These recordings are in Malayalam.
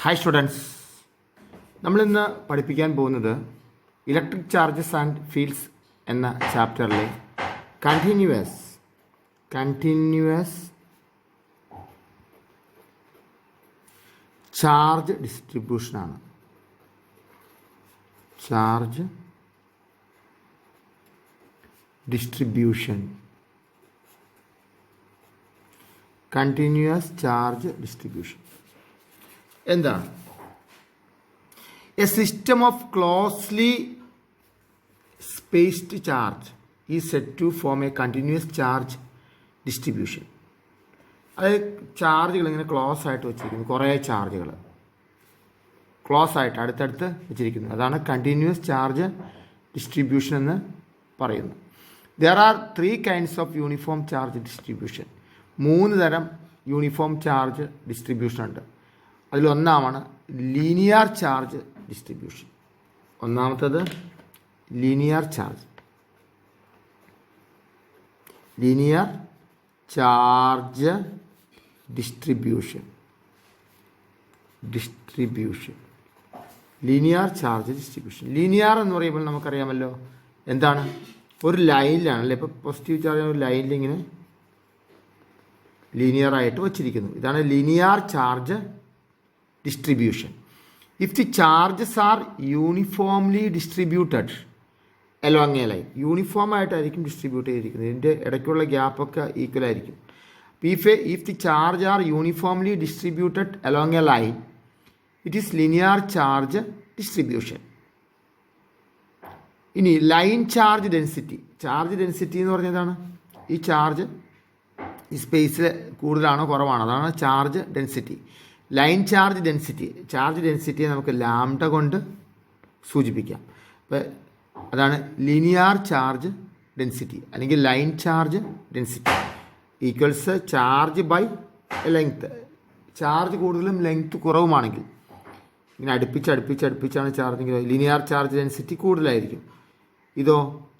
ഹായ് സ്റ്റുഡൻസ്, നമ്മളിന്ന് പഠിപ്പിക്കാൻ പോകുന്നത് ഇലക്ട്രിക് ചാർജസ് ആൻഡ് ഫീൽഡ്സ് എന്ന ചാപ്റ്ററിലെ കണ്ടിന്യൂസ് ചാർജ് ഡിസ്ട്രിബ്യൂഷനാണ്. Charge distribution, continuous charge distribution എന്താണ്? A system of closely spaced charge ഈ set to form a continuous charge distribution. അതായത് ചാർജുകൾ ഇങ്ങനെ ക്ലോസ് ആയിട്ട് വെച്ചിരിക്കുന്നു, കുറേ ചാർജുകൾ ക്ലോസ് ആയിട്ട് അടുത്തടുത്ത് വെച്ചിരിക്കുന്നു. അതാണ് കണ്ടിന്യൂസ് ചാർജ് ഡിസ്ട്രിബ്യൂഷൻ എന്ന് പറയുന്നു. There are 3 kinds of uniform charge distribution. 3 തരം യൂണിഫോം ചാർജ് ഡിസ്ട്രിബ്യൂഷൻ ഉണ്ട്. അതിലൊന്നാമാണ് ലീനിയർ ചാർജ് ഡിസ്ട്രിബ്യൂഷൻ. ഒന്നാമത്തത് linear charge distribution. Linear charge distribution. Linear എന്ന് പറയുമ്പോൾ നമുക്കറിയാമല്ലോ എന്താണ്, ഒരു ലൈനിലാണല്ലേ. ഇപ്പോൾ പോസിറ്റീവ് ചാർജ് ഒരു ലൈനിൽ ഇങ്ങനെ ലീനിയർ ആയിട്ട് വച്ചിരിക്കുന്നു. ഇതാണ് linear charge distribution. If the charges are uniformly distributed along a line, uniform ആയിട്ടായിരിക്കും ഡിസ്ട്രിബ്യൂട്ട് ചെയ്തിരിക്കുന്നത്. ഇതിൻ്റെ ഇടയ്ക്കുള്ള ഗ്യാപ്പൊക്കെ ഈക്വൽ ആയിരിക്കും. If the charge are uniformly distributed along a line, it is linear charge distribution. ഇനി line charge density. Charge density എന്ന് പറഞ്ഞതാണ് ഈ ചാർജ് ഈ സ്പേസിൽ കൂടുതലാണോ കുറവാണോ, അതാണ് ചാർജ് ഡെൻസിറ്റി. ലൈൻ ചാർജ് ഡെൻസിറ്റിയെ നമുക്ക് ലാംഡ കൊണ്ട് സൂചിപ്പിക്കാം. അപ്പോൾ അതാണ് ലീനിയർ ചാർജ് ഡെൻസിറ്റി അല്ലെങ്കിൽ line charge density equals charge by length. Charge കൂടുതലും ലെങ്ത്ത് കുറവുമാണെങ്കിൽ, ഇങ്ങനെ അടുപ്പിച്ചാണ് ചാർജ്, ലീനിയർ ചാർജ് ഡെൻസിറ്റി കൂടുതലായിരിക്കും. ഇതോ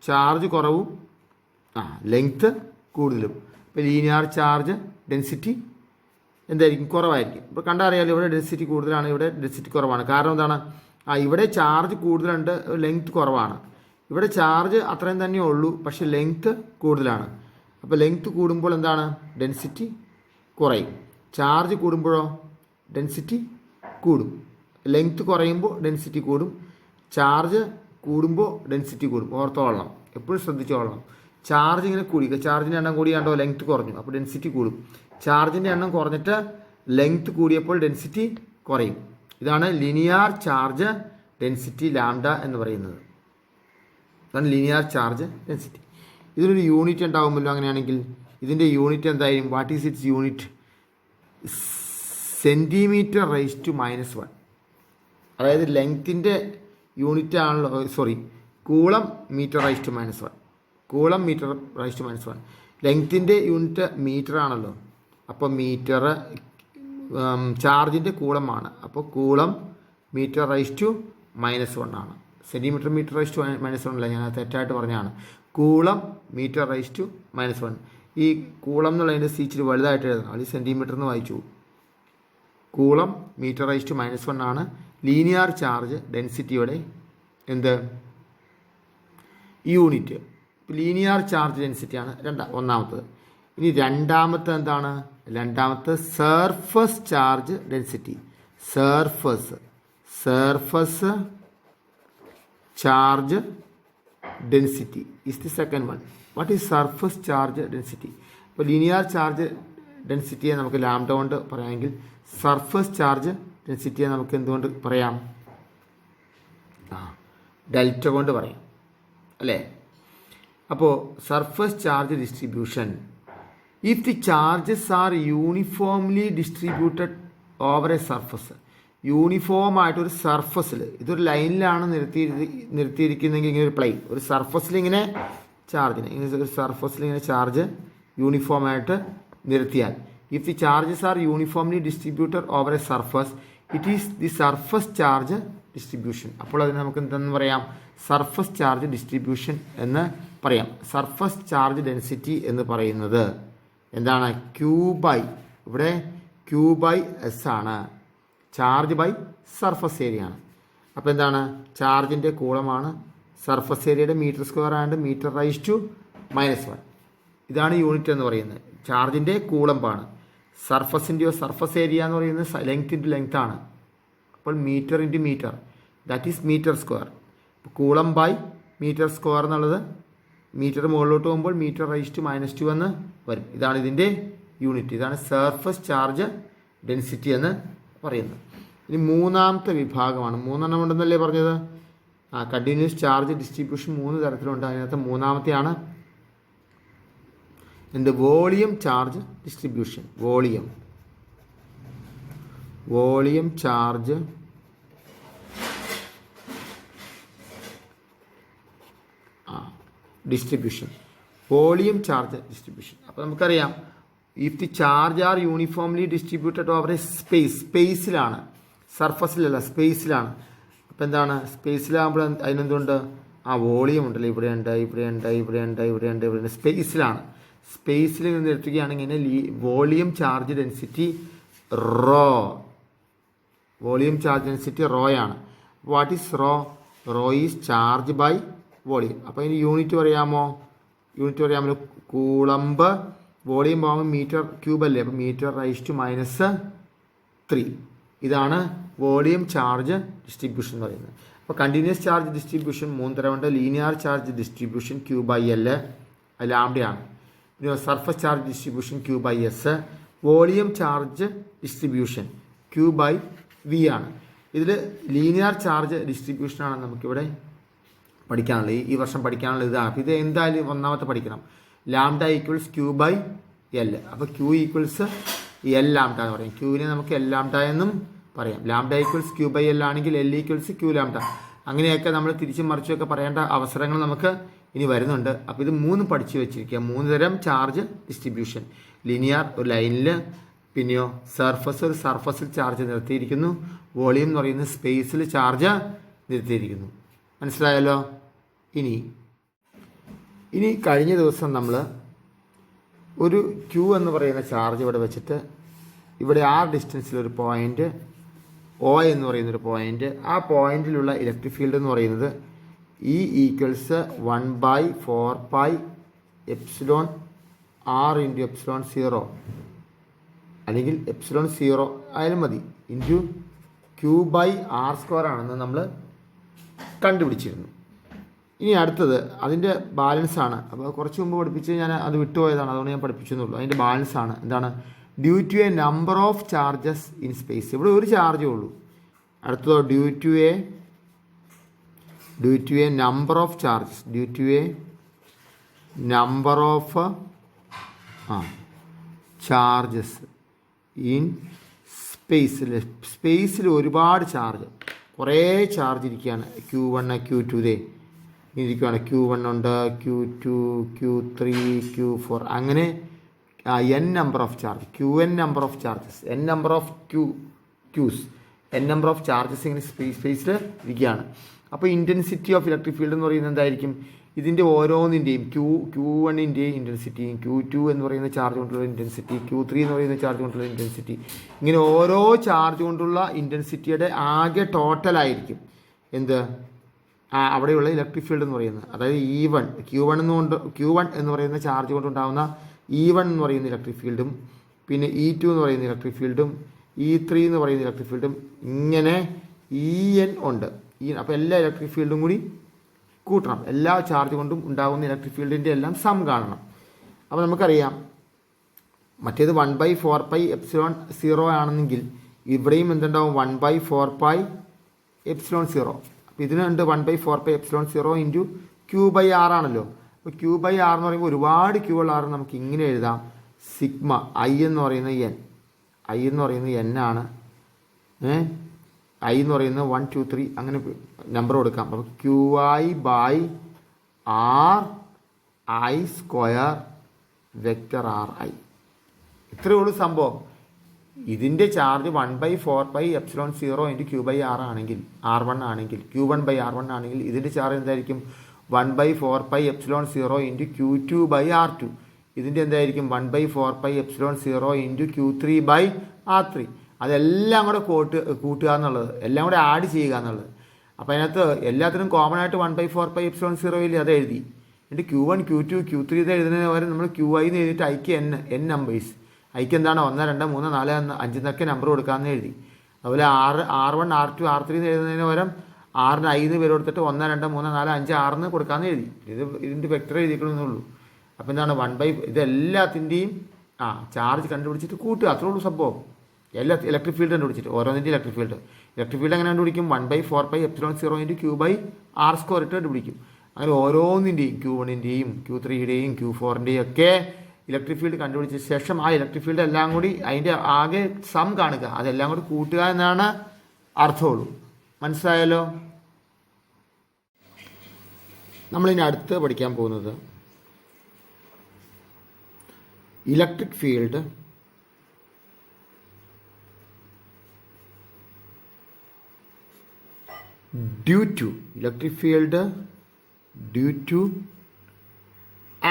ചാർജ് കുറവും ലെങ്ത്ത് കൂടുതലും. ഇപ്പോൾ ലീനിയർ ചാർജ് ഡെൻസിറ്റി എന്തായിരിക്കും, കുറവായിരിക്കും. ഇപ്പോൾ കണ്ടറിയാലോ ഇവിടെ ഡെൻസിറ്റി കൂടുതലാണ്, ഇവിടെ ഡെൻസിറ്റി കുറവാണ്. കാരണം എന്താണ്, ഇവിടെ ചാർജ് കൂടുതലുണ്ട്, ലെങ്ത് കുറവാണ്. ഇവിടെ ചാർജ് അത്രയും തന്നെ ഉള്ളൂ, പക്ഷേ ലെങ്ത്ത് കൂടുതലാണ്. അപ്പോൾ ലെങ്ത്ത് കൂടുമ്പോൾ എന്താണ്, ഡെൻസിറ്റി കുറയും. ചാർജ് കൂടുമ്പോഴോ ഡെൻസിറ്റി കൂടും. ലെങ്ത്ത് കുറയുമ്പോൾ ഡെൻസിറ്റി കൂടും, ചാർജ് കൂടുമ്പോൾ ഡെൻസിറ്റി കൂടും. ഓർത്തോളണം, എപ്പോഴും ശ്രദ്ധിച്ചോളണം. ചാർജ് ഇങ്ങനെ കൂടി, ചാർജിൻ്റെ എണ്ണം കൂടിയാണ്ടോ ലെങ്ത്ത് കുറഞ്ഞു, അപ്പോൾ ഡെൻസിറ്റി കൂടും. ചാർജിൻ്റെ എണ്ണം കുറഞ്ഞിട്ട് ലെങ്ത് കൂടിയപ്പോൾ ഡെൻസിറ്റി കുറയും. ഇതാണ് ലീനിയർ ചാർജ് ഡെൻസിറ്റി ലാംഡ എന്ന് പറയുന്നത്. ഇതാണ് ലീനിയർ ചാർജ് ഡെൻസിറ്റി. ഇതിനൊരു യൂണിറ്റ് ഉണ്ടാകുമല്ലോ. അങ്ങനെയാണെങ്കിൽ ഇതിൻ്റെ യൂണിറ്റ് എന്തായാലും, what is its unit? Centimetre raise to -1. അതായത് ലെങ്ത്തിൻ്റെ യൂണിറ്റ് ആണല്ലോ, coulomb metre raise to -1. Coulomb metre raise to -1. ലെങ്ത്തിൻ്റെ യൂണിറ്റ് മീറ്റർ ആണല്ലോ. അപ്പോൾ മീറ്റർ ചാർജിൻ്റെ കൂളമാണ്. അപ്പോൾ കൂളം മീറ്റർ റൈസ് ടു -1 ആണ്. സെൻറ്റിമീറ്റർ മീറ്റർ റൈസ് ടു -1 അല്ല, ഞാൻ തെറ്റായിട്ട് പറഞ്ഞതാണ്. Coulomb metre raise to -1. ഈ കൂളം എന്നുള്ളതിൻ്റെ ഇച്ചിരി വലുതായിട്ട് എഴുതണം, അത് സെൻറ്റിമീറ്റർ എന്ന് വായിച്ചു. കൂളം മീറ്റർ റൈസ് ടു -1 ആണ് ലീനിയർ ചാർജ് ഡെൻസിറ്റിയുടെ യൂണിറ്റ്. ലീനിയർ ചാർജ് ഡെൻസിറ്റിയാണ് ഒന്നാമത്തത്. ഇനി രണ്ടാമത്തെ എന്താണ്? Surface charge density. Surface charge density is the second one. What is surface charge density? ഇപ്പോൾ ലീനിയർ ചാർജ് ഡെൻസിറ്റിയെ നമുക്ക് ലാംഡ കൊണ്ട് പറയാമെങ്കിൽ, സർഫസ് ചാർജ് ഡെൻസിറ്റിയെ നമുക്ക് എന്തുകൊണ്ട് പറയാം? ഡെൽറ്റ കൊണ്ട് പറയാം അല്ലേ. അപ്പോൾ surface charge distribution, if the charges are uniformly distributed over A surface. Uniform ആയിട്ട് ഒരു സർഫസിൽ, ഇതൊരു ലൈനിലാണ് നിർത്തിയിരിക്കുന്നതെങ്കിൽ, ഇങ്ങനെ ഒരു പ്ലെയിൻ, ഒരു സർഫസിൽ ഇങ്ങനെ ഒരു സർഫസിൽ ഇങ്ങനെ ചാർജ് യൂണിഫോം ആയിട്ട് നിർത്തിയാൽ, if the charges are uniformly distributed over A surface, it is the surface charge distribution. അപ്പോൾ അതിന് നമുക്ക് എന്തെന്ന് പറയാം? സർഫസ് ചാർജ് ഡിസ്ട്രിബ്യൂഷൻ എന്ന് പറയാം. സർഫസ് ചാർജ് ഡെൻസിറ്റി എന്ന് പറയുന്നത് എന്താണ്? Q/, ഇവിടെ Q/S ആണ്. ചാർജ് ബൈ സർഫസ് ഏരിയ ആണ്. അപ്പോൾ എന്താണ്, ചാർജിൻ്റെ കൂളമാണ്, സർഫസ് ഏരിയയുടെ metre square and metre raise to -1. ഇതാണ് യൂണിറ്റ് എന്ന് പറയുന്നത്. ചാർജിൻ്റെ കൂളമ്പാണ്. സർഫസ് ഏരിയ എന്ന് പറയുന്നത് ലെങ്ത് ഇൻറ്റു ലെങ്ത് ആണ്. അപ്പോൾ metre into metre, that is metre square. Coulomb by metre square എന്നുള്ളത് മീറ്റർ മുകളിലോട്ട് പോകുമ്പോൾ മീറ്റർ റൈസ് ടു -2 എന്ന് വരും. ഇതാണ് ഇതിൻ്റെ യൂണിറ്റ്. ഇതാണ് സർഫസ് ചാർജ് ഡെൻസിറ്റി എന്ന് പറയുന്നത്. ഇനി മൂന്നാമത്തെ വിഭാഗമാണ്. 3 ഉണ്ടെന്നല്ലേ പറഞ്ഞത്? കണ്ടിന്യൂസ് ചാർജ് ഡിസ്ട്രിബ്യൂഷൻ 3 തരത്തിലുണ്ട്. അതിനകത്ത് മൂന്നാമത്തെയാണ് എന്ത്, volume charge distribution. Volume charge distribution. Volume charge distribution. അപ്പോൾ നമുക്കറിയാം, if the charge are uniformly distributed over a സ്പേസിലാണ്, സർഫസിലല്ല, സ്പേസിലാണ്. അപ്പോൾ എന്താണ്, സ്പേസിലാകുമ്പോൾ അതിനെന്തുണ്ട്, വോളിയം ഉണ്ടല്ലോ, ഇവിടെയുണ്ട്. സ്പേസിലാണ്. സ്പേസിൽ നിന്ന് എടുക്കുകയാണെങ്കിൽ വോളിയം ചാർജ് ഡെൻസിറ്റി റോയാണ്. What is rho is charge by volume. അപ്പോൾ ഇതിന് യൂണിറ്റ് പറയാമല്ലോ. കൂളമ്പ്, വോളിയം പോകുമ്പോൾ മീറ്റർ ക്യൂബ് അല്ലേ, അപ്പോൾ മീറ്റർ റൈസ് ടു -3. ഇതാണ് വോളിയം ചാർജ് ഡിസ്ട്രിബ്യൂഷൻ എന്ന് പറയുന്നത്. അപ്പോൾ കണ്ടിന്യൂസ് ചാർജ് ഡിസ്ട്രിബ്യൂഷൻ 3 തരമുണ്ട്. ലീനിയർ ചാർജ് ഡിസ്ട്രിബ്യൂഷൻ Q/L, അത് ലാംഡയാണ്. പിന്നെ surface charge distribution Q/S. Volume charge distribution Q/V ആണ്. ഇതിൽ ലീനിയർ ചാർജ് ഡിസ്ട്രിബ്യൂഷനാണ് നമുക്കിവിടെ പഠിക്കാനുള്ളത്. ഈ വർഷം പഠിക്കാനുള്ളത് ഇതാണ്. അപ്പോൾ ഇത് എന്തായാലും ഒന്നാമത്തെ പഠിക്കണം. Lambda equals Q/L. അപ്പോൾ Q ഈക്വൽസ് L ലാംഡ എന്ന് പറയും. ക്യൂവിനെ നമുക്ക് L ലാംഡ എന്നും പറയാം. ലാംഡ ഈക്വൽസ് Q/L ആണെങ്കിൽ L ഈക്വൽസ് Q ലാംഡ. അങ്ങനെയൊക്കെ നമ്മൾ തിരിച്ചും മറിച്ചുമൊക്കെ പറയേണ്ട അവസരങ്ങൾ നമുക്ക് ഇനി വരുന്നുണ്ട്. അപ്പോൾ ഇത് 3 പഠിച്ചു വെച്ചിരിക്കുക. 3 തരം ചാർജ് ഡിസ്ട്രിബ്യൂഷൻ. ലിനിയർ ഒരു ലൈനിൽ, പിന്നെയോ ഒരു സർഫസിൽ ചാർജ് നിർത്തിയിരിക്കുന്നു. വോളിയം എന്ന് പറയുന്നത് സ്പേസിൽ ചാർജ് നിർത്തിയിരിക്കുന്നു. മനസ്സിലായല്ലോ? ഇനി കഴിഞ്ഞ ദിവസം നമ്മൾ ഒരു Q എന്ന് പറയുന്ന ചാർജ് ഇവിടെ വെച്ചിട്ട് ഇവിടെ R ഡിസ്റ്റൻസിലൊരു പോയിൻ്റ് O എന്ന് പറയുന്നൊരു പോയിൻ്റ്, ആ പോയിന്റിലുള്ള ഇലക്ട്രിക് ഫീൽഡ് എന്ന് പറയുന്നത് E ഈക്വൽസ് 1/4πε R ഇൻറ്റു ε0, അല്ലെങ്കിൽ ε0 ആയാലും മതി, ഇൻറ്റു Q/R² ആണെന്ന് നമ്മൾ കണ്ടുപിടിച്ചിരുന്നു. ഇനി അടുത്തത് അതിൻ്റെ ബാലൻസാണ്. അപ്പോൾ കുറച്ച് മുമ്പ് പഠിപ്പിച്ച് ഞാൻ അത് വിട്ടുപോയതാണ്, അതുകൊണ്ട് ഞാൻ പഠിപ്പിച്ചെന്നുള്ളൂ. അതിൻ്റെ ബാലൻസാണ് എന്താണ്, due to a number of charges in space. ഇവിടെ ഒരു ചാർജേ ഉള്ളൂ. അടുത്തതോ due to a number of charges, charges in സ്പേസിൽ ഒരുപാട് ചാർജ്, കുറേ ചാർജ് ഇരിക്കുകയാണ്. Q1 Q2 ഇരിക്കുകയാണ്. Q1 ഉണ്ട്, Q2 Q3 Q4 അങ്ങനെ n number of charge, Qn number of charges, n number of Qs, n number of charges ഇങ്ങനെ സ്പേസിൽ ഇരിക്കുകയാണ്. അപ്പോൾ ഇൻറ്റൻസിറ്റി ഓഫ് ഇലക്ട്രിക് ഫീൽഡ് എന്ന് പറയുന്നത് എന്തായിരിക്കും, ഇതിൻ്റെ ഓരോന്നിൻ്റെയും Q1ൻ്റെയും ഇൻറ്റൻസിറ്റി, Q2 എന്ന് പറയുന്ന ചാർജ് കൊണ്ടുള്ള ഇൻറ്റൻസിറ്റി, Q3 എന്ന് പറയുന്ന ചാർജ് കൊണ്ടുള്ള ഇൻറ്റൻസിറ്റി, ഇങ്ങനെ ഓരോ ചാർജ് കൊണ്ടുള്ള ഇൻറ്റൻസിറ്റിയുടെ ആകെ ടോട്ടലായിരിക്കും എന്ത്, അവിടെയുള്ള ഇലക്ട്രിക് ഫീൽഡ് എന്ന് പറയുന്നത്. അതായത് Q1 എന്ന് പറയുന്ന ചാർജ് കൊണ്ടുണ്ടാകുന്ന E1 എന്ന് പറയുന്ന ഇലക്ട്രിക് ഫീൽഡും, പിന്നെ E2 എന്ന് പറയുന്ന ഇലക്ട്രിക് ഫീൽഡും, E3 എന്ന് പറയുന്ന ഇലക്ട്രിക് ഫീൽഡും, ഇങ്ങനെ En ഉണ്ട്. അപ്പോൾ എല്ലാ ഇലക്ട്രിക് ഫീൽഡും കൂടി കൂട്ടണം. എല്ലാ ചാർജ് കൊണ്ടും ഉണ്ടാകുന്ന ഇലക്ട്രിക് ഫീൽഡിൻ്റെ എല്ലാം സം കാണണം. അപ്പോൾ നമുക്കറിയാം, മറ്റേത് 1/4πε0 ആണെന്നെങ്കിൽ ഇവിടെയും എന്തുണ്ടാവും, 1/4πε0. അപ്പോൾ ഇതിനുണ്ട് 1/4πε0 ഇൻറ്റു Q/R ആണല്ലോ. അപ്പോൾ Q/R എന്ന് പറയുമ്പോൾ ഒരുപാട് Q ഉള്ള R നമുക്ക് ഇങ്ങനെ എഴുതാം, സിഗ്മ I എന്ന് പറയുന്നത് N ആണ്. I എന്ന് പറയുന്നത് 1 2 3 അങ്ങനെ നമ്പർ കൊടുക്കാം. അപ്പോൾ QI/RI². ഇത്രയേ ഉള്ളൂ സംഭവം. ഇതിൻ്റെ ചാർജ് 1/4πε0 ഇൻറ്റു Q/R ആണെങ്കിൽ, R1 ആണെങ്കിൽ, Q1/R1 ആണെങ്കിൽ ഇതിൻ്റെ ചാർജ് എന്തായിരിക്കും, 1/4πε0 ഇൻറ്റു Q2/R2. ഇതിൻ്റെ എന്തായിരിക്കും, 1/4πε0 ഇൻറ്റു Q3/R3. അതെല്ലാം കൂടെ കൂട്ടുക എന്നുള്ളത്, എല്ലാം കൂടെ ആഡ് ചെയ്യുക എന്നുള്ളത്. അപ്പോൾ അതിനകത്ത് എല്ലാത്തിനും കോമൺ ആയിട്ട് 1/4πε0 അത് എഴുതി. എന്നിട്ട് Q1 Q2 Q3 ഇത് എഴുതുന്നതിന് പകരം നമ്മൾ QI എന്ന് എഴുതിയിട്ട് ഐക്ക് എൻ നമ്പേഴ്സ്, ഐക്ക് എന്താണ് 1 2 3 4 5 എന്നൊക്കെ നമ്പർ കൊടുക്കാമെന്ന് എഴുതി. അതുപോലെ R1 R2 R3 എന്ന് എഴുതുന്നതിന് പകരം ആറിന് 5 പേര് കൊടുത്തിട്ട് 1 2 3 4 5 6 കൊടുക്കാമെന്ന് എഴുതി. ഇതിൻ്റെ വെക്ടർ എഴുതിക്കണമെന്നുള്ളൂ. അപ്പോൾ എന്താണ് ഇതെല്ലാത്തിൻ്റെയും ചാർജ് കണ്ടുപിടിച്ചിട്ട് കൂട്ടുക, അത്രേ ഉള്ളൂ സംഭവം. ഇലക്ട്രിക് ഫീൽഡ് കണ്ടുപിടിച്ചിട്ട് ഓരോന്നിൻ്റെ ഇലക്ട്രിക് ഫീൽഡ് എങ്ങനെ കണ്ടുപിടിക്കും? 1/4πε0 Q/r² ഇട്ട് കണ്ടുപിടിക്കും. അങ്ങനെ ഓരോന്നിൻ്റെയും Q1-ൻ്റെയും Q3-യുടെയും Q4-ൻ്റെയും ഒക്കെ ഇലക്ട്രിക് ഫീൽഡ് കണ്ടുപിടിച്ച ശേഷം ആ ഇലക്ട്രിക് ഫീൽഡ് എല്ലാം കൂടി അതിൻ്റെ ആകെ സം കാണുക, അതെല്ലാം കൂടി കൂട്ടുക എന്നാണ് അർത്ഥമുള്ളൂ. മനസ്സിലായല്ലോ? നമ്മളിനി അടുത്ത് പഠിക്കാൻ പോകുന്നത് electric field due to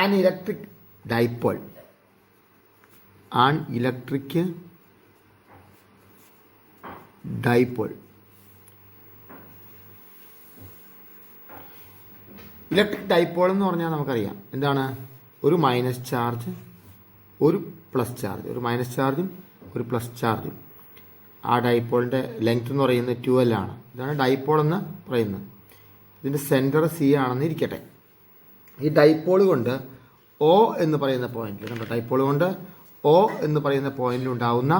an electric dipole electric dipole എന്ന് പറഞ്ഞാൽ നമുക്കറിയാം എന്താണ്, ഒരു മൈനസ് ചാർജ് ഒരു പ്ലസ് ചാർജ്, ഒരു മൈനസ് ചാർജും ഒരു പ്ലസ് ചാർജും. ആ ഡൈപോളിൻ്റെ ലെങ്ത് എന്ന് പറയുന്നത് 12 ആണ്. ഇതാണ് ഡൈപോൾ എന്ന് പറയുന്നത്. ഇതിൻ്റെ സെൻറ്റർ സി ആണെന്ന് ഇരിക്കട്ടെ. ഈ ഡൈപോൾ കൊണ്ട് O എന്ന് പറയുന്ന പോയിന്റിൽ, നമ്മുടെ ഡൈപോൾ കൊണ്ട് O എന്ന് പറയുന്ന പോയിന്റിൽ ഉണ്ടാകുന്ന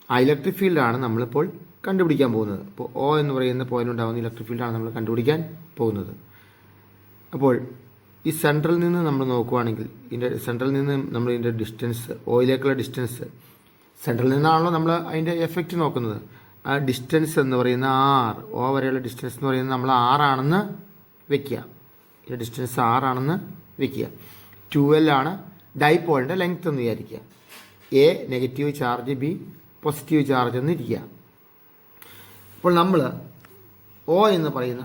ആ ഇലക്ട്രിക് ഫീൽഡാണ് നമ്മളിപ്പോൾ കണ്ടുപിടിക്കാൻ പോകുന്നത്. അപ്പോൾ O എന്ന് പറയുന്ന പോയിന്റിൽ ഉണ്ടാകുന്ന ഇലക്ട്രിക് ഫീൽഡാണ് നമ്മൾ കണ്ടുപിടിക്കാൻ പോകുന്നത്. അപ്പോൾ ഈ സെൻട്രൽ നിന്ന് നമ്മൾ നോക്കുകയാണെങ്കിൽ സെൻട്രൽ നിന്ന് നമ്മൾ ഇതിൻ്റെ ഡിസ്റ്റൻസ്, ഓയിലേക്കുള്ള ഡിസ്റ്റൻസ്, സെൻട്രൽ നിന്നാണല്ലോ നമ്മൾ അതിൻ്റെ എഫക്റ്റ് നോക്കുന്നത്. ആ ഡിസ്റ്റൻസ് എന്ന് പറയുന്ന O വരെയുള്ള ഡിസ്റ്റൻസ് എന്ന് പറയുന്നത് നമ്മൾ 6 ആണെന്ന് വെക്കുക. ഈ ഡിസ്റ്റൻസ് 6 ആണെന്ന് വെക്കുക. 12 ആണ് ഡൈപോളിൻ്റെ ലെങ്ത് എന്ന് വിചാരിക്കുക. A negative charge, B positive charge എന്ന് ഇരിക്കുക. അപ്പോൾ നമ്മൾ O എന്ന് പറയുന്ന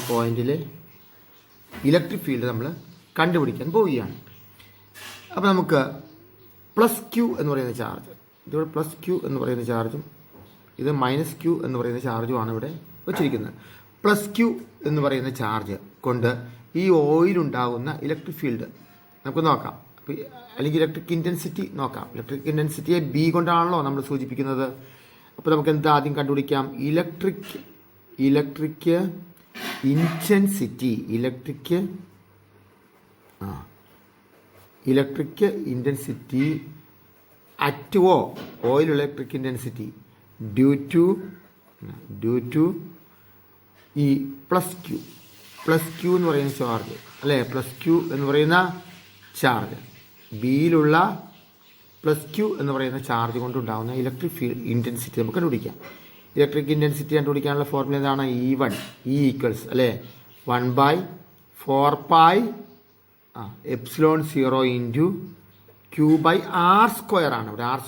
പോയിന്റിൽ ഇലക്ട്രിക് ഫീൽഡ് നമ്മൾ കണ്ടുപിടിക്കാൻ പോവുകയാണ്. അപ്പോൾ നമുക്ക് +Q എന്ന് പറയുന്ന ചാർജ്, ഇതിവിടെ +Q എന്ന് പറയുന്ന ചാർജും ഇത് -Q എന്ന് പറയുന്ന ചാർജുമാണ് ഇവിടെ വച്ചിരിക്കുന്നത്. +Q എന്ന് പറയുന്ന ചാർജ് കൊണ്ട് ഈ ഓയിലുണ്ടാകുന്ന ഇലക്ട്രിക് ഫീൽഡ് നമുക്ക് നോക്കാം, അല്ലെങ്കിൽ ഇലക്ട്രിക് ഇൻറ്റൻസിറ്റി നോക്കാം. ഇലക്ട്രിക് ഇൻറ്റൻസിറ്റിയെ B കൊണ്ടാണല്ലോ നമ്മൾ സൂചിപ്പിക്കുന്നത്. അപ്പോൾ നമുക്ക് എന്താ ആദ്യം കണ്ടുപിടിക്കാം? ഇലക്ട്രിക് ഇൻറ്റൻസിറ്റി അറ്റ് ഓയിൽ ഇലക്ട്രിക് ഇൻറ്റൻസിറ്റി ഡ്യൂ ടു ഈ +Q എന്ന് പറയുന്ന ചാർജ്, അല്ലേ? +Q എന്ന് പറയുന്ന ചാർജ്, ബിയിലുള്ള +Q എന്ന് പറയുന്ന ചാർജ് കൊണ്ടുണ്ടാകുന്ന ഇലക്ട്രിക് ഫീൽഡ് ഇൻറ്റൻസിറ്റി നമുക്ക് കണ്ടുപിടിക്കാം. ഇലക്ട്രിക് ഇൻറ്റൻസിറ്റി കണ്ടുപിടിക്കാനുള്ള ഫോർമുല എന്താണ്? E ഈക്വൽസ്, അല്ലേ, 1/4πε0 ഇൻറ്റു Q/r² ആണ്. ഇവിടെ r²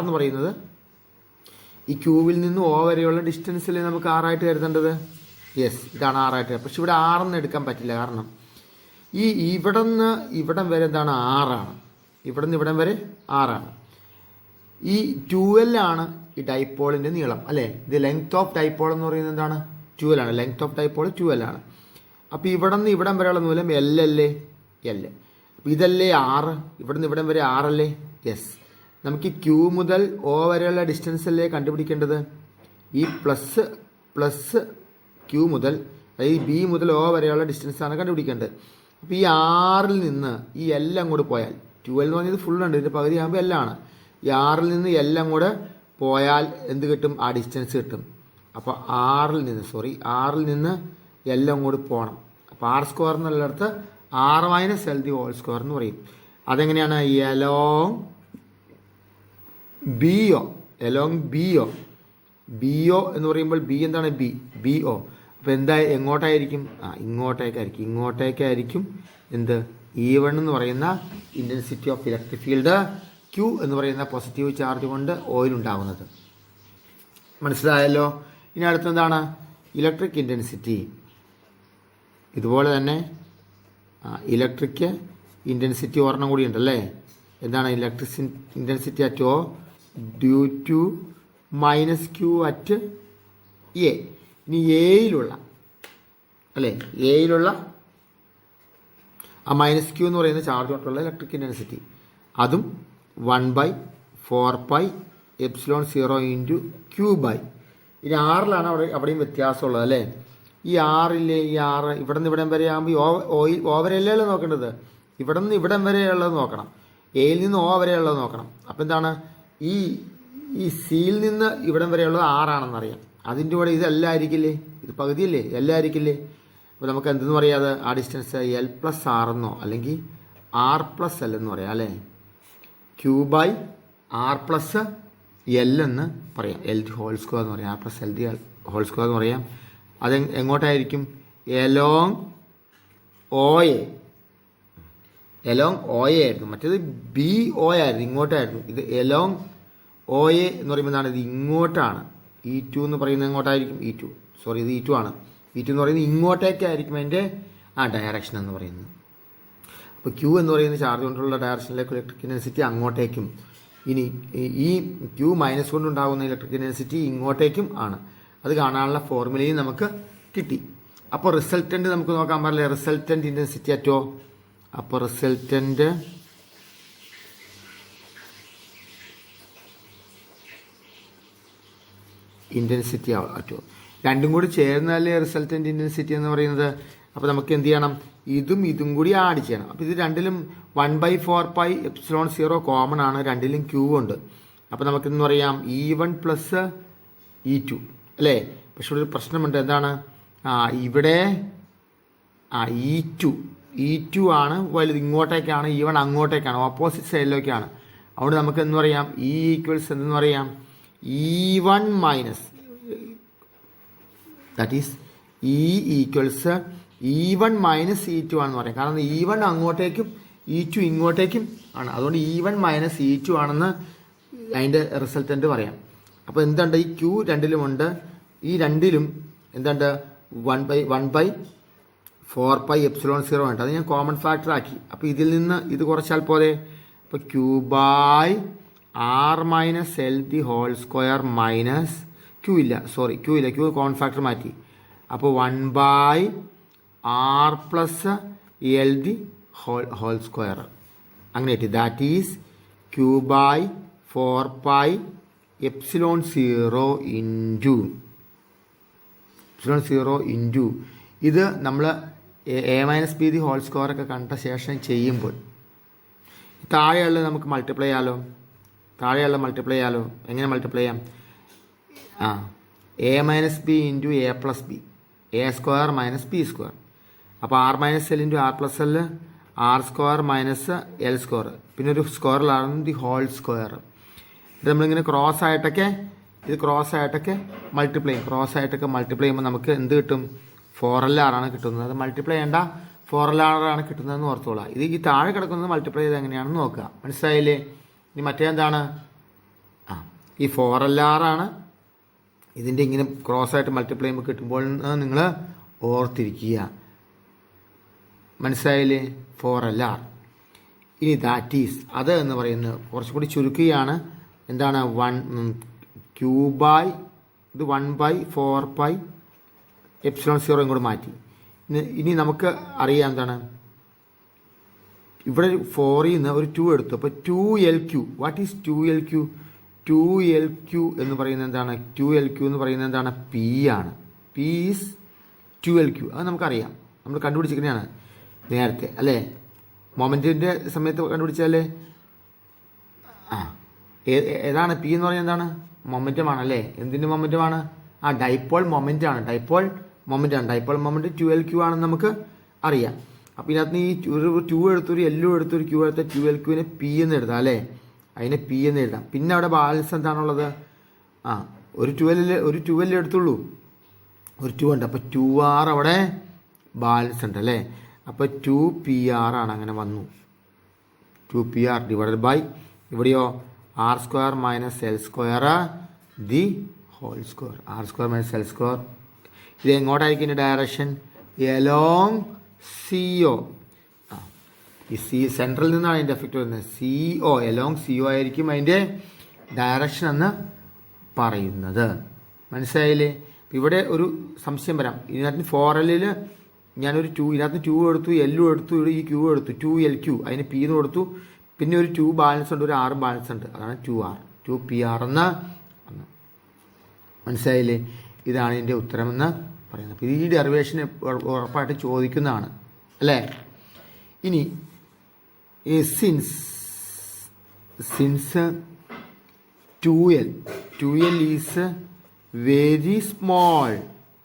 എന്ന് പറയുന്നത് ഈ ക്യൂവിൽ നിന്ന് O വരെയുള്ള ഡിസ്റ്റൻസിൽ നമുക്ക് 6 ആയിട്ട് കരുതേണ്ടത്. യെസ്, ഇതാണ് 6 ആയിട്ട്. പക്ഷെ ഇവിടെ 6 എന്ന് എടുക്കാൻ പറ്റില്ല, കാരണം ഈ ഇവിടെ നിന്ന് ഇവിടം വരെ എന്താണ്? 6 ആണ്. ഇവിടെ നിന്ന് ഇവിടം വരെ 6 ആണ്. ഈ 12 ആണ് ഈ ഡൈപോളിൻ്റെ നീളം, അല്ലേ? ഇത് ലെങ്ത് ഓഫ് ഡൈപോൾ എന്ന് പറയുന്നത് എന്താണ്? 12 ആണ്. ലെങ്ത് ഓഫ് ഡൈപോൾ 12 ആണ്. അപ്പോൾ ഇവിടെ നിന്ന് ഇവിടം വരെയുള്ള നീളം L അല്ലേ? L. അപ്പോൾ ഇതല്ലേ 6, ഇവിടെ നിന്ന് ഇവിടം വരെ 6 അല്ലേ? യെസ്. നമുക്ക് Q മുതൽ O വരെയുള്ള ഡിസ്റ്റൻസ് അല്ലേ കണ്ടുപിടിക്കേണ്ടത്? ഈ പ്ലസ് Q മുതൽ, അതായത് B മുതൽ O വരെയുള്ള ഡിസ്റ്റൻസാണ് കണ്ടുപിടിക്കേണ്ടത്. അപ്പോൾ ഈ 6ൽ നിന്ന് ഈ L അങ്ങോട്ട് പോയാൽ, 12 എന്ന് പറഞ്ഞത് ഫുൾ ഉണ്ട്, ഇതിൻ്റെ പകുതി ആകുമ്പോൾ L ആണ്. ഈ 6ൽ നിന്ന് L അങ്ങോട്ട് പോയാൽ എന്ത് കിട്ടും? ആ ഡിസ്റ്റൻസ് കിട്ടും. അപ്പോൾ 6ൽ നിന്ന് L അങ്ങോട്ട് പോകണം. അപ്പോൾ r² എന്നുള്ളിടത്ത് R - L the whole square എന്ന് പറയും. അതെങ്ങനെയാണ്? എലോങ് BO എന്ന് പറയുമ്പോൾ B എന്താണ്? BO. അപ്പോൾ എങ്ങോട്ടായിരിക്കും? ഇങ്ങോട്ടേക്കായിരിക്കും എന്ത്? E1 എന്ന് പറയുന്ന intensity of electric field Q എന്ന് പറയുന്ന പോസിറ്റീവ് ചാർജ് കൊണ്ട് ഓയിലുണ്ടാകുന്നത്. മനസ്സിലായല്ലോ? ഇനി അടുത്തെന്താണ്? Electric intensity. ഇതുപോലെ തന്നെ ഇലക്ട്രിക് ഇൻറ്റൻസിറ്റി ഒരെണ്ണം കൂടി ഉണ്ടല്ലേ? എന്താണ്? Electric intensity at O due to minus Q at A. ഇനി എയിലുള്ള അല്ലേ, എയിലുള്ള ആ മൈനസ് ക്യൂ എന്ന് പറയുന്ന ചാർജ് കൊണ്ടുള്ള ഇലക്ട്രിക് ഇൻറ്റൻസിറ്റി അതും 1/4πε0 ഇൻറ്റു ക്യൂ ബൈ. ഇനി ആറിലാണ് അവിടെയും വ്യത്യാസമുള്ളത് അല്ലേ. ഈ ആറില്ലേ, ഈ ആറ് ഇവിടെ നിന്ന് ഇവിടം വരെ ആകുമ്പോൾ ഓവരല്ലേ നോക്കേണ്ടത്, ഇവിടെ നിന്ന് ഇവിടം വരെയുള്ളത് നോക്കണം, എയിൽ നിന്ന് ഓ വരെയുള്ളത് നോക്കണം. അപ്പം എന്താണ്, ഈ സിയിൽ നിന്ന് ഇവിടം വരെയുള്ളത് 6ആണെന്നറിയാം. അതിൻ്റെ കൂടെ ഇതെല്ലാം ആയിരിക്കില്ലേ, ഇത് പകുതിയല്ലേ, എല്ലാം ആയിരിക്കില്ലേ. അപ്പോൾ നമുക്ക് എന്തെന്ന് പറയാതെ ആ ഡിസ്റ്റൻസ് L+R എന്നോ അല്ലെങ്കിൽ R+L എന്ന് പറയാം അല്ലേ. ക്യൂ ബൈ R+L എന്ന് പറയാം, L² എന്ന് പറയാം, R+L² എന്ന് പറയാം. അത് എങ്ങോട്ടായിരിക്കും, എലോങ് OA ആയിരുന്നു, മറ്റേത് BO ആയിരുന്നു, ഇങ്ങോട്ടായിരുന്നു. ഇത് എലോങ് OA എന്ന് പറയുമ്പോൾ എന്താണ്, ഇത് ഇങ്ങോട്ടാണ്. E2 എന്ന് പറയുന്നത് എങ്ങോട്ടായിരിക്കും, ഇത് E2 ആണ്. E2 എന്ന് പറയുന്നത് ഇങ്ങോട്ടേക്കായിരിക്കും അതിൻ്റെ ഡയറക്ഷൻ എന്ന് പറയുന്നത്. അപ്പോൾ Q എന്ന് പറയുന്ന ചാർജ് കൊണ്ടുള്ള ഡയറക്ഷനിലേക്ക് ഇലക്ട്രിക് ഇൻറ്റൻസിറ്റി അങ്ങോട്ടേക്കും, ഇനി ഈ Q മൈനസ് കൊണ്ടുണ്ടാകുന്ന ഇലക്ട്രിക് ഇൻറ്റൻസിറ്റി ഇങ്ങോട്ടേക്കും ആണ്. അത് കാണാനുള്ള ഫോർമുലയും നമുക്ക് കിട്ടി. അപ്പോൾ റിസൾട്ടൻ്റ് നമുക്ക് നോക്കാൻ പാടില്ല, റിസൾട്ടൻ്റ് ഇൻറ്റൻസിറ്റി അറ്റോ. അപ്പോൾ റിസൾട്ടൻ്റ് ഇൻറ്റൻസിറ്റി അറ്റോ രണ്ടും കൂടി ചേർന്നാലേ റിസൾട്ടൻ്റ് ഇൻറ്റൻസിറ്റി എന്ന് പറയുന്നത്. അപ്പോൾ നമുക്ക് എന്ത് ചെയ്യണം, ഇതും കൂടി ആഡ് ചെയ്യണം. അപ്പോൾ ഇത് രണ്ടിലും 1/4πε0 കോമൺ ആണ്, രണ്ടിലും ക്യൂ ഉണ്ട്. അപ്പോൾ നമുക്കെന്ന് പറയാം E1 + E2 അല്ലേ. പക്ഷെ ഒരു പ്രശ്നമുണ്ട്, എന്താണ്, ഇവിടെ E2 ആണ് വലുത്, ഇങ്ങോട്ടേക്കാണ്, E1 അങ്ങോട്ടേക്കാണ്, ഓപ്പോസിറ്റ് സൈഡിലേക്കാണ്. അതുകൊണ്ട് നമുക്ക് എന്ന് പറയാം E ഈക്വൽസ് എന്തെന്ന് പറയാം, E1 minus, that is E equals E1 minus E2 ആണെന്ന് പറയാം. കാരണം E1 അങ്ങോട്ടേക്കും E2 ഇങ്ങോട്ടേക്കും ആണ്, അതുകൊണ്ട് E1 മൈനസ് E2 ആണെന്ന് അതിൻ്റെ റിസൾട്ടൻ്റ് പറയാം. അപ്പോൾ എന്തുണ്ട്, ഈ ക്യൂ രണ്ടിലുമുണ്ട്, ഈ രണ്ടിലും എന്തുണ്ട് 1/4πε0 ഉണ്ട്. അത് ഞാൻ കോമൺ ഫാക്ടർ ആക്കി. അപ്പോൾ ഇതിൽ നിന്ന് ഇത് കുറച്ചാൽ പോലെ, ഇപ്പോൾ Q by R-L² minus Q ഇല്ല, Q കോമൺ ഫാക്ടർ മാറ്റി. അപ്പോൾ 1/R+L² അങ്ങനെ കിട്ടി. That is Q by 4πε0 into ഇത് നമ്മൾ A-B² ഒക്കെ കണ്ട ശേഷം ചെയ്യുമ്പോൾ താഴെയുള്ള നമുക്ക് മൾട്ടിപ്ലൈ ചെയ്യാലോ. എങ്ങനെ മൾട്ടിപ്ലൈ ചെയ്യാം, A-B into A+B, A² - B². അപ്പോൾ R-L into R+L, R² - L², പിന്നെ ഒരു സ്ക്വയറിലാണ് ദി ഹോൾ സ്ക്വയർ. ഇത് നമ്മളിങ്ങനെ ക്രോസ് ആയിട്ടൊക്കെ മൾട്ടിപ്ലൈ ചെയ്യുമ്പോൾ നമുക്ക് എന്ത് കിട്ടും, 4LR ആണ് കിട്ടുന്നത്. അത് മൾട്ടിപ്ലൈ ചെയ്യേണ്ട, 4LR ആണ് കിട്ടുന്നതെന്ന് ഓർത്തോളാം. ഇത് ഈ താഴെ കിടക്കുന്നത് മൾട്ടിപ്ലൈ ചെയ്ത് എങ്ങനെയാണെന്ന് നോക്കുക, മനസ്സിലായില്ലേ. ഇനി മറ്റേ എന്താണ്, ഈ 4LR ആണ് ഇതിൻ്റെ ഇങ്ങനെ ക്രോസ് ആയിട്ട് മൾട്ടിപ്ലൈ ചെയ്യുമ്പോൾ കിട്ടുമ്പോൾ നിങ്ങൾ ഓർത്തിരിക്കുക, മനസ്സിലായില്ലേ, 4LR. ഇനി ദാറ്റ് ഈസ് അത് എന്ന് പറയുന്നത് കുറച്ചും കൂടി ചുരുക്കുകയാണ്. എന്താണ്, Q ബൈ ഇത് 1/4πε0 കൂടെ മാറ്റി. ഇനി നമുക്ക് അറിയാം എന്താണ്, ഇവിടെ 4ൽ നിന്ന് ഒരു 2 എടുത്തു. അപ്പോൾ 2LQ, what is 2LQ? 2LQ എന്ന് പറയുന്നത് എന്താണ്, 2LQ എന്ന് പറയുന്നത് എന്താണ്, P ആണ്. P is 2LQ. അത് നമുക്കറിയാം, നമ്മൾ കണ്ടുപിടിച്ചിരിക്കുന്നതാണ് നേരത്തെ അല്ലേ, മൊമെൻറ്റിൻ്റെ സമയത്ത് കണ്ടുപിടിച്ചാലേ. ഏതാണ് P എന്ന് പറയുന്നത്, എന്താണ്, മൊമെൻറ്റമാണ് അല്ലേ. എന്തിൻ്റെ മൊമെൻറ്റമാണ്, ഡൈപോൾ മൊമെൻറ്റാണ്. ഡൈപോൾ മൊമെൻറ്റ് 2LQ ആണെന്ന് നമുക്ക് അറിയാം. അപ്പോൾ ഇതിനകത്ത് ഈ ഒരു 2 എടുത്തു, ഒരു L എടുത്തു, ഒരു Q എടുത്ത 2LQവിനെ P എന്ന് എഴുതാം അല്ലേ, അതിനെ P എന്ന് എഴുതാം. പിന്നെ അവിടെ ബാലൻസ് എന്താണുള്ളത്, ഒരു 12 എടുത്തുള്ളൂ, ഒരു 2 ഉണ്ട്. അപ്പോൾ 2R അവിടെ ബാലൻസ് ഉണ്ട് അല്ലേ. അപ്പോൾ 2PR ആണ്, അങ്ങനെ വന്നു. 2PR ഡിവൈഡഡ് ബൈ ഇവിടെയോ R² - L² the whole square, R² - L². ഇത് എങ്ങോട്ടായിരിക്കും ഇതിൻ്റെ ഡയറക്ഷൻ, എലോങ് CO. ഈ സെൻട്രൽ നിന്നാണ് അതിൻ്റെ എഫക്റ്റ് വരുന്നത്, CO എലോങ് CO ആയിരിക്കും അതിൻ്റെ ഡയറക്ഷൻ എന്ന് പറയുന്നത്. മനസ്സിലായില്ലേ? ഇവിടെ ഒരു സംശയം വരാം. ഇതിനകത്ത് 4L ഞാനൊരു 2 ഇതിനകത്ത് 2 എടുത്തു, L എടുത്തു, ഇവിടെ ഈ Q എടുത്തു, 2LQ അതിന് P എന്ന് കൊടുത്തു. പിന്നെ ഒരു 2 ബാലൻസ് ഉണ്ട്, ഒരു R ബാലൻസ് ഉണ്ട്, അതാണ് 2R 2PR എന്ന്. മനസ്സിലായില്ലേ? ഇതാണ് ഇതിൻ്റെ ഉത്തരമെന്ന് പറയുന്നത്. അപ്പോൾ ഈ ഡെറിവേഷൻ ഉറപ്പായിട്ട് ചോദിക്കുന്നതാണ് അല്ലേ. ഇനി since 2L is very small,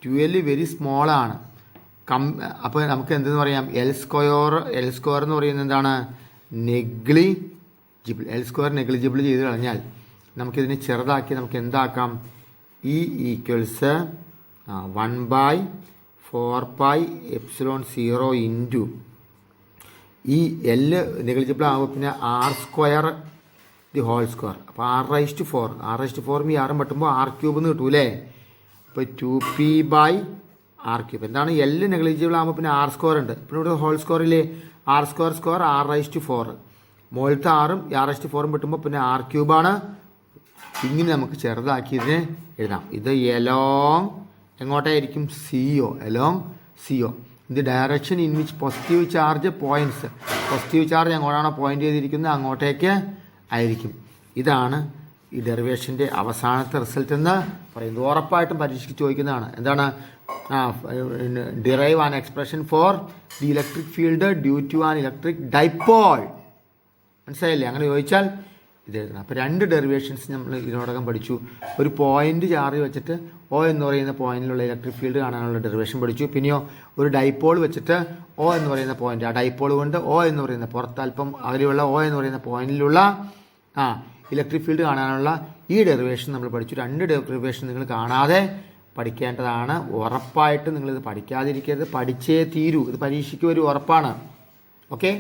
2L very സ്മോളാണ്. അപ്പോൾ നമുക്ക് എന്തെന്ന് പറയാം, എൽ സ്ക്വയർ എന്ന് പറയുന്നത് എന്താണ്, നെഗ്ലിജിബിൾ. L സ്ക്വയർ നെഗ്ലിജിബിൾ ചെയ്ത് കളഞ്ഞാൽ നമുക്കിതിനെ ചെറുതാക്കി നമുക്ക് എന്താക്കാം, E ഈക്വൽസ് 1/4πε0 ഇൻറ്റു ഈ L നെഗ്ലിജിബിൾ ആകുമ്പോൾ പിന്നെ R² ദി ഹോൾ സ്ക്വയർ. അപ്പോൾ R⁴ ഈ ആറും പറ്റുമ്പോൾ R³ എന്ന് കിട്ടൂലേ. അപ്പോൾ 2p/R³. എന്താണ്, L നെഗ്ലിജിബിൾ ആകുമ്പോൾ പിന്നെ R² ഉണ്ട്, പിന്നെ ഇവിടെ ഹോൾ സ്ക്വയറിലെ R² R⁴. മുകളിലത്തെ ആറും R⁴ കിട്ടുമ്പോൾ പിന്നെ R³ ആണ്. ഇങ്ങനെ നമുക്ക് ചെറുതാക്കി ഇതിനെ എഴുതാം. ഇത് എലോങ് എങ്ങോട്ടായിരിക്കും, എലോങ് CO. ഇത് direction in which positive charge points, positive charge എങ്ങോട്ടാണോ പോയിൻ്റ് ചെയ്തിരിക്കുന്നത് അങ്ങോട്ടേക്ക് ആയിരിക്കും. ഇതാണ് ഈ ഡെറിവേഷൻ്റെ അവസാനത്തെ റിസൾട്ട് എന്ന് പറയുന്നത്. ഉറപ്പായിട്ടും പരീക്ഷയ്ക്ക് ചോദിക്കുന്നതാണ്. എന്താണ്, derive an expression for the electric field due to an electric dipole. മനസ്സിലായില്ലേ? അങ്ങനെ ചോദിച്ചാൽ ഇത് എഴുതണം. അപ്പോൾ 2 ഡെറിവേഷൻസ് നമ്മൾ ഇതിനോടകം പഠിച്ചു. ഒരു പോയിൻ്റ് ചാർജ് വെച്ചിട്ട് O എന്ന് പറയുന്ന പോയിന്റിലുള്ള ഇലക്ട്രിക് ഫീൽഡ് കാണാനുള്ള ഡെറിവേഷൻ പഠിച്ചു. പിന്നെയോ ഒരു ഡൈപോൾ വെച്ചിട്ട് O എന്ന് പറയുന്ന പോയിന്റ്, ആ ഡൈപോൾ കൊണ്ട് O എന്ന് പറയുന്ന പുറത്തല്പം അകലെയുള്ള O എന്ന് പറയുന്ന പോയിന്റിലുള്ള ഇലക്ട്രിക് ഫീൽഡ് കാണാനുള്ള ഈ ഡെറിവേഷൻ നമ്മൾ പഠിച്ചു. 2 ഡെറിവേഷൻ നിങ്ങൾ കാണാതെ പഠിക്കേണ്ടതാണ്. ഉറപ്പായിട്ട് നിങ്ങളിത് പഠിക്കാതിരിക്കരുത്, പഠിച്ചേ തീരൂ. ഇത് പരീക്ഷയ്ക്ക് ഒരു ഉറപ്പാണ്. ഓക്കെ.